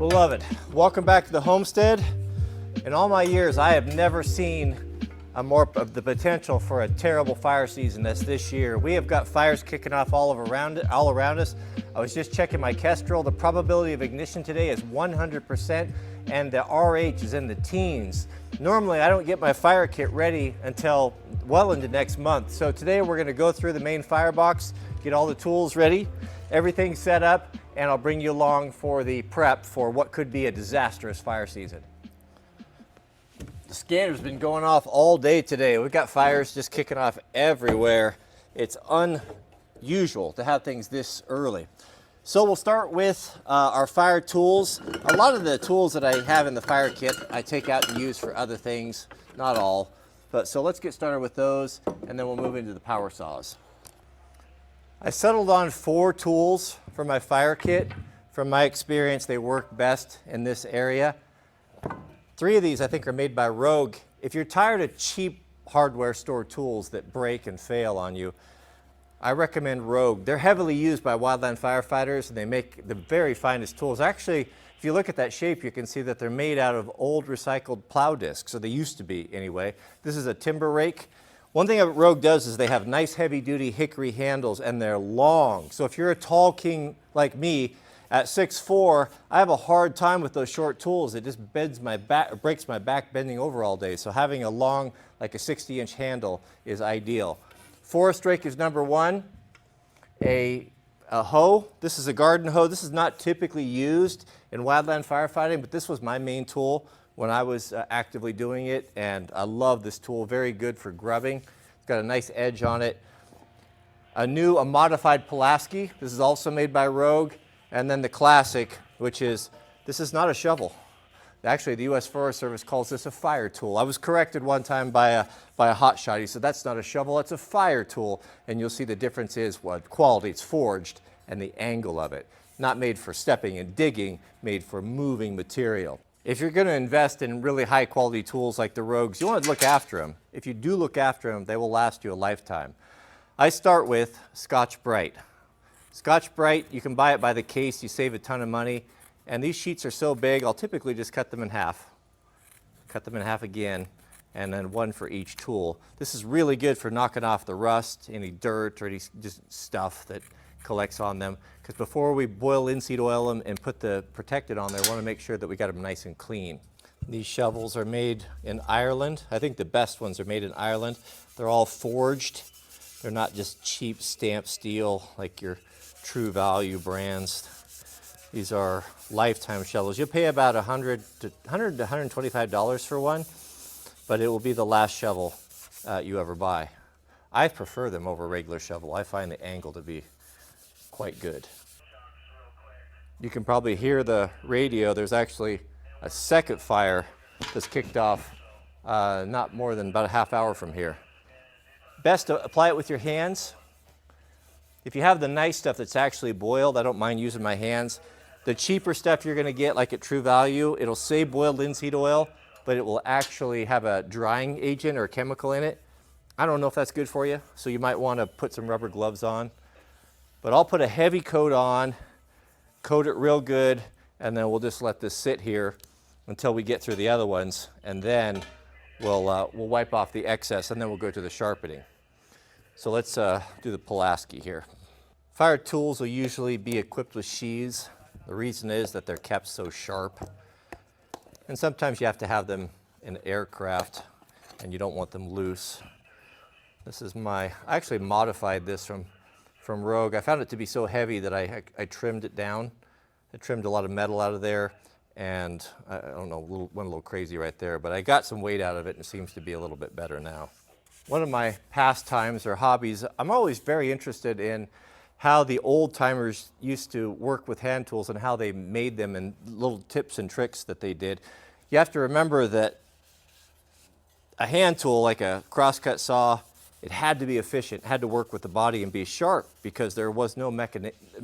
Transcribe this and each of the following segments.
Beloved, welcome back to the homestead. In all my years, I have never seen more of the potential for a terrible fire season as this year. We have got fires kicking off all around us. I was just checking my Kestrel. The probability of ignition today is 100%, and the RH is in the teens. Normally, I don't get my fire kit ready until well into next month. So today we're going to go through the main firebox, get all the tools ready, everything set up, and I'll bring you along for the prep for what could be a disastrous fire season. The scanner's been going off all day today. We've got fires just kicking off everywhere. It's unusual to have things this early. So we'll start with our fire tools. A lot of the tools that I have in the fire kit I take out and use for other things, not all. But so let's get started with those, and then we'll move into the power saws. I settled on 4 tools for my fire kit. From my experience, they work best in this area. 3 of these I think are made by Rogue. If you're tired of cheap hardware store tools that break and fail on you, I recommend Rogue. They're heavily used by wildland firefighters, and they make the very finest tools. Actually, if you look at that shape, you can see that they're made out of old recycled plow discs, or they used to be anyway. This is a timber rake. One thing that Rogue does is they have nice heavy-duty hickory handles, and they're long. So if you're a tall king like me, at 6'4", I have a hard time with those short tools. It just bends my back, breaks my back bending over all day. So having a long, like a 60-inch handle is ideal. Forest rake is number 1. A hoe. This is a garden hoe. This is not typically used in wildland firefighting, but this was my main tool when I was actively doing it, and I love this tool. Very good for grubbing. It's got a nice edge on it. A modified Pulaski. This is also made by Rogue. And then the classic, which is, this is not a shovel. Actually, the U.S. Forest Service calls this a fire tool. I was corrected one time by a hotshot. He said, that's not a shovel, it's a fire tool. And you'll see the difference is what quality. It's forged and the angle of it. Not made for stepping and digging, made for moving material. If you're going to invest in really high quality tools like the Rogues, you want to look after them. If you do look after them, they will last you a lifetime. I start with Scotch-Brite. Scotch-Brite, you can buy it by the case, you save a ton of money. And these sheets are so big, I'll typically just cut them in half. Cut them in half again, and then 1 for each tool. This is really good for knocking off the rust, any dirt, or any just stuff that collects on them. Because before we boil linseed oil them and put the protectant on there, we want to make sure that we got them nice and clean. These shovels are made in Ireland. I think the best ones are made in Ireland. They're all forged. They're not just cheap stamped steel like your True Value brands. These are lifetime shovels. You'll pay about $100 to $125 for one, but it will be the last shovel you ever buy. I prefer them over a regular shovel. I find the angle to be quite good. You can probably hear the radio. There's actually a second fire that's kicked off not more than about a half hour from here. Best to apply it with your hands. If you have the nice stuff that's actually boiled, I don't mind using my hands. The cheaper stuff you're going to get, like at True Value, it'll say boiled linseed oil, but it will actually have a drying agent or chemical in it. I don't know if that's good for you, so you might want to put some rubber gloves on. But I'll put a heavy coat on, coat it real good, and then we'll just let this sit here until we get through the other ones, and then we'll wipe off the excess, and then we'll go to the sharpening. So let's do the Pulaski here. Fire tools will usually be equipped with sheaths. The reason is that they're kept so sharp. And sometimes you have to have them in aircraft and you don't want them loose. This is I actually modified this from Rogue. I found it to be so heavy that I trimmed it down. I trimmed a lot of metal out of there, and I don't know, went a little crazy right there, but I got some weight out of it and it seems to be a little bit better now. One of my pastimes or hobbies, I'm always very interested in how the old timers used to work with hand tools and how they made them and little tips and tricks that they did. You have to remember that a hand tool like a crosscut saw, it had to be efficient, had to work with the body and be sharp because there was no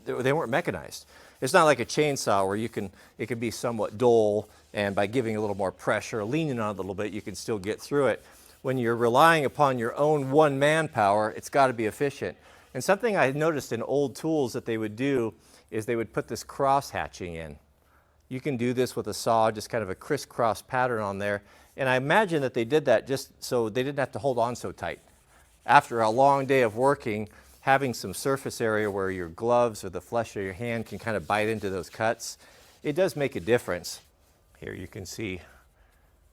they weren't mechanized. It's not like a chainsaw where it can be somewhat dull, and by giving a little more pressure, leaning on it a little bit, you can still get through it. When you're relying upon your own one-man power, it's got to be efficient. And something I noticed in old tools that they would do is they would put this cross hatching in. You can do this with a saw, just kind of a crisscross pattern on there. And I imagine that they did that just so they didn't have to hold on so tight. After a long day of working, having some surface area where your gloves or the flesh of your hand can kind of bite into those cuts, it does make a difference. Here you can see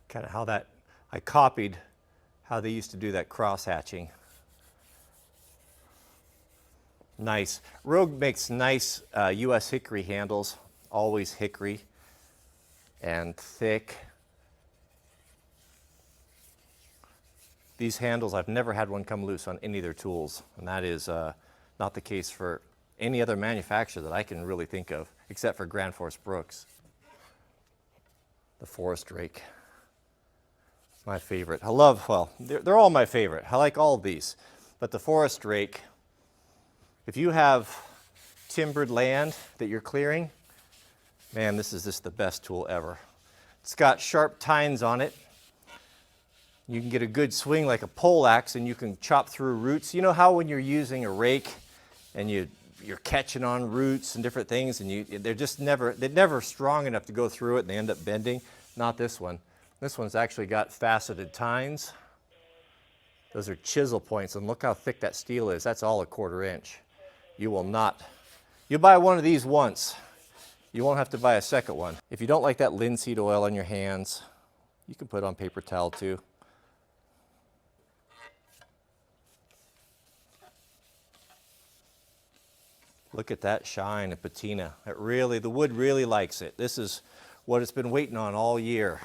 kind of how that, I copied how they used to do that cross hatching. Nice. Rogue makes nice US hickory handles, always hickory and thick. These handles, I've never had one come loose on any of their tools, and that is not the case for any other manufacturer that I can really think of, except for Grand Force Brooks. The forest rake, my favorite. I love, well, they're all my favorite. I like all of these, but the forest rake, if you have timbered land that you're clearing, man, this is just the best tool ever. It's got sharp tines on it. You can get a good swing like a pole axe, and you can chop through roots. You know how when you're using a rake and you're catching on roots and different things, and they're never strong enough to go through it, and they end up bending? Not this one. This one's actually got faceted tines. Those are chisel points, and look how thick that steel is. That's all 1/4 inch. You'll buy one of these once. You won't have to buy a second one. If you don't like that linseed oil on your hands, you can put on paper towel too. Look at that shine and patina. The wood really likes it. This is what it's been waiting on all year.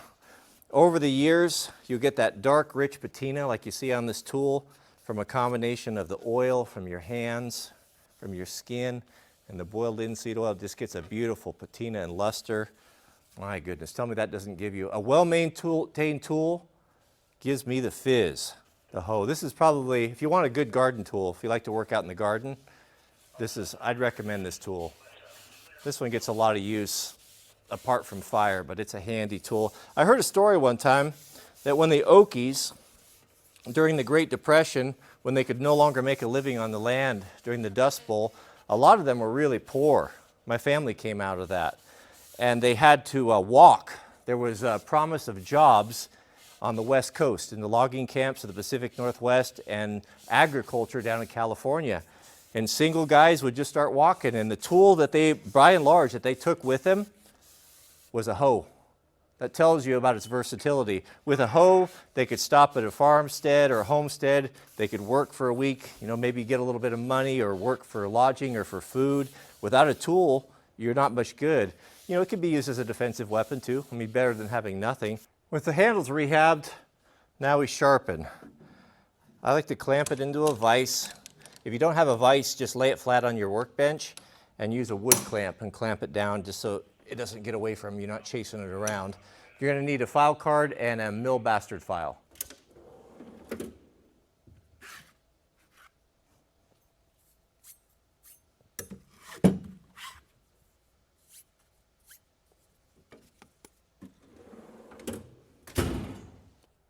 Over the years, you'll get that dark, rich patina like you see on this tool from a combination of the oil from your hands, from your skin, and the boiled linseed oil. Just gets a beautiful patina and luster. My goodness, tell me that doesn't give you a well-maintained tool. Gives me the fizz, the hoe. This is probably, if you want a good garden tool, if you like to work out in the garden, I'd recommend this tool. This one gets a lot of use apart from fire, but it's a handy tool. I heard a story one time that when the Okies, during the Great Depression, when they could no longer make a living on the land during the Dust Bowl, a lot of them were really poor. My family came out of that. And they had to walk. There was a promise of jobs on the West Coast, in the logging camps of the Pacific Northwest, and agriculture down in California. And single guys would just start walking, and the tool that they, by and large, that they took with them was a hoe. That tells you about its versatility. With a hoe, they could stop at a farmstead or a homestead. They could work for a week, maybe get a little bit of money or work for lodging or for food. Without a tool, you're not much good. It could be used as a defensive weapon too. Better than having nothing. With the handles rehabbed, now we sharpen. I like to clamp it into a vise. If you don't have a vise, just lay it flat on your workbench and use a wood clamp and clamp it down just so it doesn't get away from you, not chasing it around. You're going to need a file card and a mill bastard file.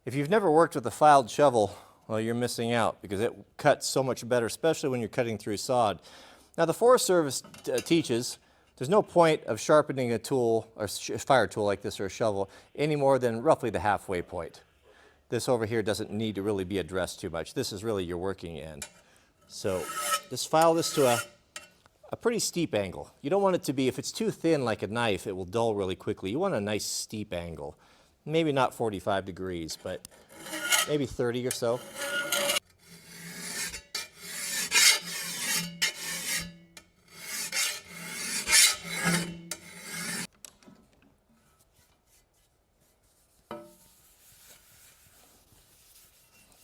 If you've never worked with a filed shovel, well, you're missing out because it cuts so much better, especially when you're cutting through sod. Now, the Forest Service teaches there's no point of sharpening a tool, or a fire tool like this or a shovel, any more than roughly the halfway point. This over here doesn't need to really be addressed too much. This is really your working end. So just file this to a pretty steep angle. You don't want it to be, if it's too thin like a knife, it will dull really quickly. You want a nice steep angle. Maybe not 45 degrees, but maybe 30 or so.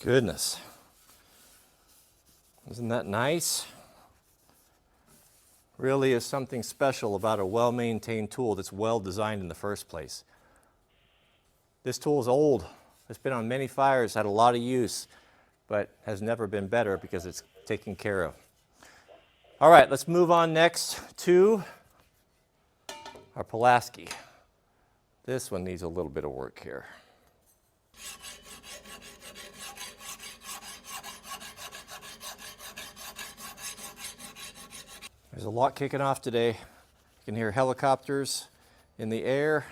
Goodness. Isn't that nice? Really is something special about a well-maintained tool that's well designed in the first place. This tool is old. It's been on many fires, had a lot of use, but has never been better because it's taken care of. All right, let's move on next to our Pulaski. This one needs a little bit of work here. There's a lot kicking off today. You can hear helicopters in the air.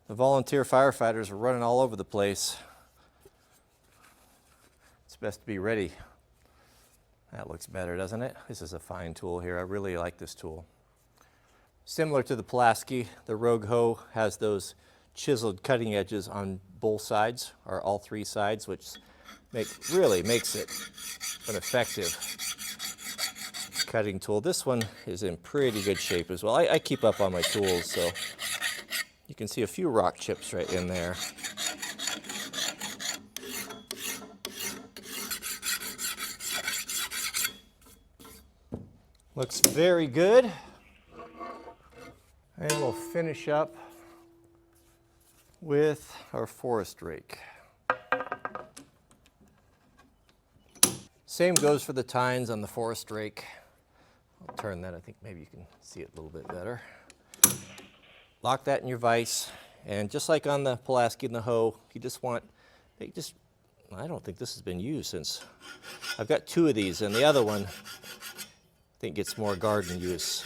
The volunteer firefighters are running all over the place. It's best to be ready. That looks better, doesn't it? This is a fine tool here. I really like this tool. Similar to the Pulaski, the Rogue Hoe has those chiseled cutting edges on both sides, or all three sides, which really makes it an effective cutting tool. This one is in pretty good shape as well. I keep up on my tools, so you can see a few rock chips right in there. Looks very good. And we'll finish up with our forest rake. Same goes for the tines on the forest rake. I'll turn that, I think maybe you can see it a little bit better. Lock that in your vise, and just like on the Pulaski and the hoe, you just want, I don't think this has been used since, I've got two of these, and the other one I think gets more garden use.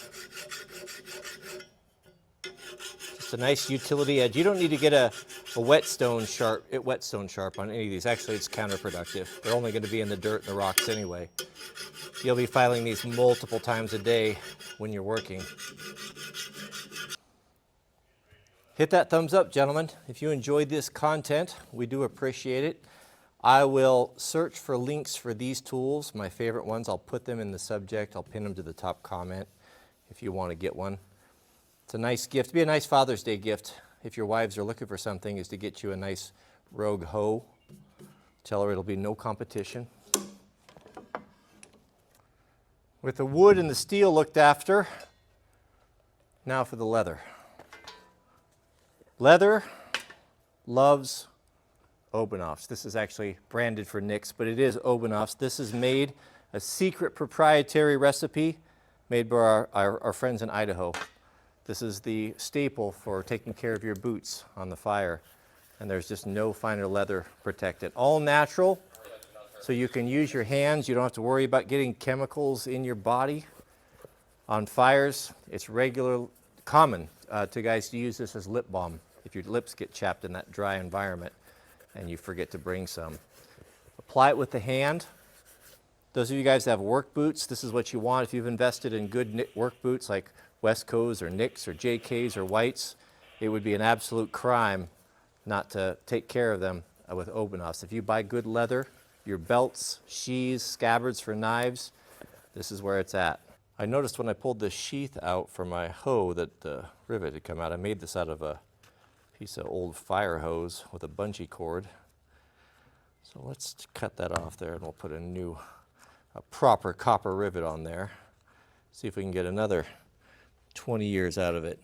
Just a nice utility edge. You don't need to get a whetstone sharp on any of these. Actually, it's counterproductive. They're only going to be in the dirt and the rocks anyway. You'll be filing these multiple times a day when you're working. Hit that thumbs up, gentlemen. If you enjoyed this content, we do appreciate it. I will search for links for these tools, my favorite ones. I'll put them in the subject. I'll pin them to the top comment if you want to get one. It's a nice gift. It'd be a nice Father's Day gift if your wives are looking for something, is to get you a nice Rogue Hoe. Tell her it'll be no competition. With the wood and the steel looked after, now for the leather. Leather loves Obenaufs. This is actually branded for Nix, but it is Obenaufs. This is made, a secret proprietary recipe made by our friends in Idaho. This is the staple for taking care of your boots on the fire. And there's just no finer leather protected. All natural, so you can use your hands. You don't have to worry about getting chemicals in your body. On fires, it's common to guys to use this as lip balm if your lips get chapped in that dry environment and you forget to bring some. Apply it with the hand. Those of you guys that have work boots, this is what you want. If you've invested in good work boots like Westco's or Nix or JK's or White's, it would be an absolute crime not to take care of them with Obenaufs. If you buy good leather, your belts, sheaths, scabbards for knives, this is where it's at. I noticed when I pulled the sheath out for my hoe that the rivet had come out. I made this out of a piece of old fire hose with a bungee cord. So let's cut that off there and we'll put a proper copper rivet on there. See if we can get another 20 years out of it.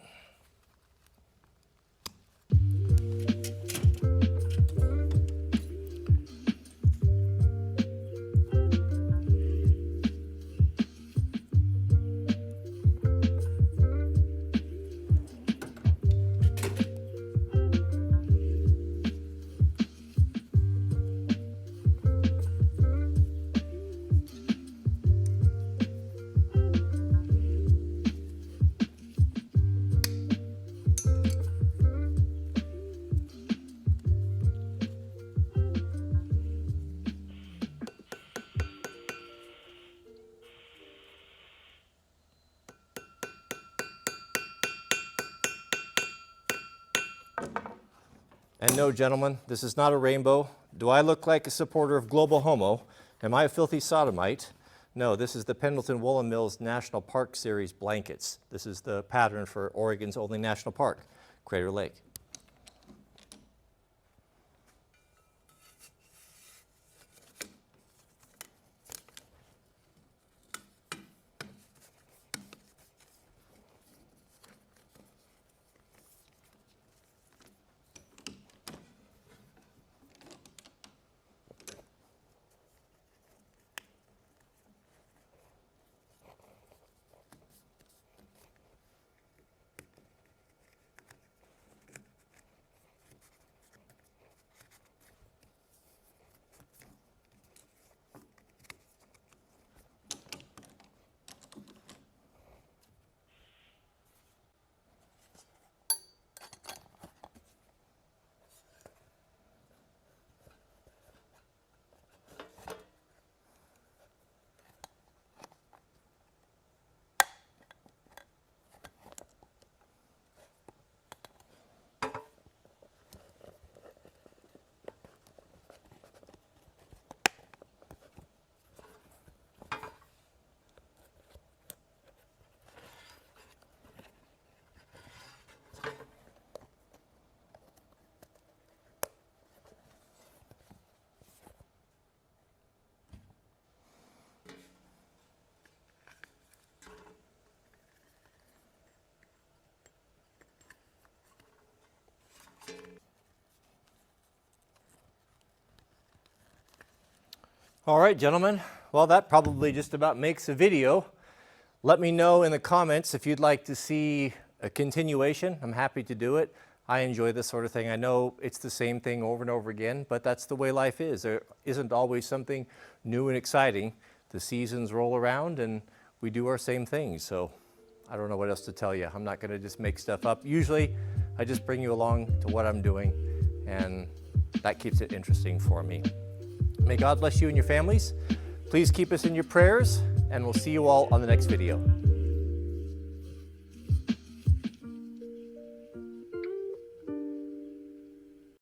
And no, gentlemen, this is not a rainbow. Do I look like a supporter of global homo? Am I a filthy sodomite? No, this is the Pendleton Woolen Mills National Park Series blankets. This is the pattern for Oregon's only national park, Crater Lake. All right, gentlemen. Well, that probably just about makes a video. Let me know in the comments if you'd like to see a continuation. I'm happy to do it. I enjoy this sort of thing. I know it's the same thing over and over again, but that's the way life is. There isn't always something new and exciting. The seasons roll around and we do our same things. So I don't know what else to tell you. I'm not going to just make stuff up. Usually I just bring you along to what I'm doing, and that keeps it interesting for me. May God bless you and your families. Please keep us in your prayers, and we'll see you all on the next video.